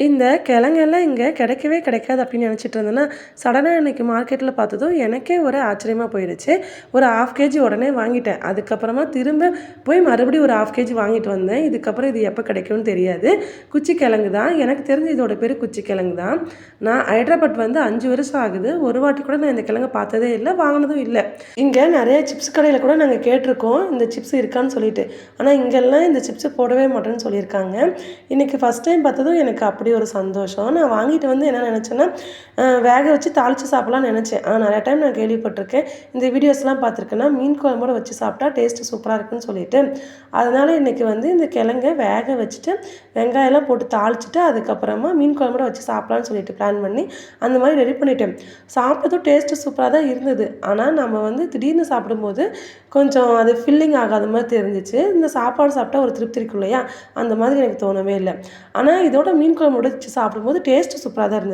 இந்த கிழங்கெல்லாம் இங்கே கிடைக்கவே கிடைக்காது அப்படின்னு நினச்சிட்டு இருந்தேன்னா, சடனாக இன்னைக்கு மார்க்கெட்டில் பார்த்ததும் எனக்கே ஒரு ஆச்சரியமா போயிடுச்சு. ஒரு 1/2 கேஜி உடனே வாங்கிட்டேன். அதுக்கப்புறமா திரும்ப போய் மறுபடியும் ஒரு 1/2 கேஜி வாங்கிட்டு வந்தேன். இதுக்கப்புறம் இது எப்போ கிடைக்கும்னு தெரியாது. குச்சி கிழங்கு தான். எனக்கு தெரிஞ்சு இதோட பேரு குச்சி கிழங்கு தான். நான் ஹைட்ராபாட் வந்து 5 வருஷம் ஆகுது. ஒரு வாட்டி கூட நான் இந்த கிழங்க பார்த்ததே இல்ல, வாங்கினதும் இல்ல. இங்க நெறைய சிப்ஸ் கடையில கூட நாங்க கேட்டுருக்கோம், இந்த சிப்ஸ் இருக்கான்னு சொல்லிட்டு. ஆனா இங்கெல்லாம் இந்த சிப்ஸ் போடவே மாட்டேன்னு சொல்லியிருக்காங்க. இன்னைக்கு ஃபர்ஸ்ட் டைம் பார்த்ததும் எனக்கு அப்படி ஒரு சந்தோஷம். நான் வாங்கிட்டு வந்து என்ன நெனச்சேன்னா, வேக வச்சு தாளிச்சு சாப்பிடலாம்னு நெனச்சேன். ஆனா நெறைய டைம் நான் கேள்விப்பட்டுருக்கேன். இந்த வீடியோஸ்லாம் பார்த்துருக்கேன்னா, மீன் குழம்போட வச்சு சாப்பிட்டா டேஸ்ட்டு சூப்பரா இருக்குன்னு சொல்லிட்டு. அதனால இன்னைக்கு வந்து இந்த கிழங்க வேக வச்சுட்டு, வெங்காயம்லாம் போட்டு தாளிச்சுட்டு, அதுக்கப்புறமா மீன் குழம்போட வச்சு சாப்பிடலான்னு சொல்லிட்டு பிளான் பண்ணி, அந்த மாரி ரெடி பண்ணிட்டேன். சாப்பிட்டதும் டேஸ்ட்டு சூப்பரா தான் இருந்தது. ஆனா நம்ம வந்து திடீர்னு சாப்பிடும்போது, கொஞ்சம் அது ஃபில்லிங் ஆகாத மாரி தெரிஞ்சுச்சு. இந்த சாப்பாடு சாப்பிட்டா ஒரு திருப்தி இருக்கும் இல்லையா? அந்த மாதிரி எனக்கு தோணவே இல்ல. ஆனா இதோட மீன் குழம்போட வச்சு சாப்பிடும்போது டேஸ்ட்டு சூப்பரா தான் இருந்தது.